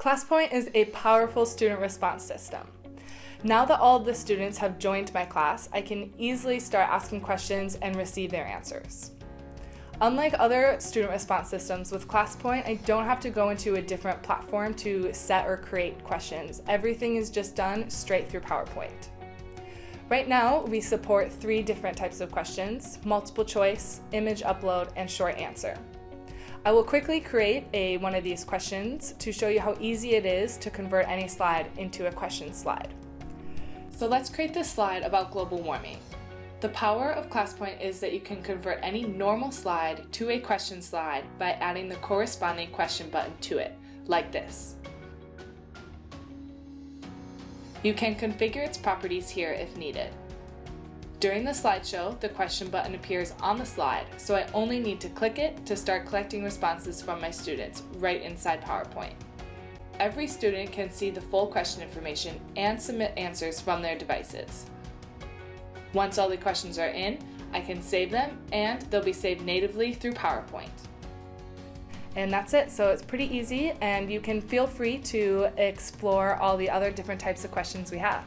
ClassPoint is a powerful student response system. Now that all of the students have joined my class, I can easily start asking questions and receive their answers. Unlike other student response systems, with ClassPoint, I don't have to go into a different platform to set or create questions. Everything is just done straight through PowerPoint. Right now, we support 3 different types of questions: multiple choice, image upload, and short answer. I will quickly create one of these questions to show you how easy it is to convert any slide into a question slide. So let's create this slide about global warming. The power of ClassPoint is that you can convert any normal slide to a question slide by adding the corresponding question button to it, like this. You can configure its properties here if needed. During the slideshow, the question button appears on the slide, so I only need to click it to start collecting responses from my students right inside PowerPoint. Every student can see the full question information and submit answers from their devices. Once all the questions are in, I can save them, and they'll be saved natively through PowerPoint. And that's it. So it's pretty easy, and you can feel free to explore all the other different types of questions we have.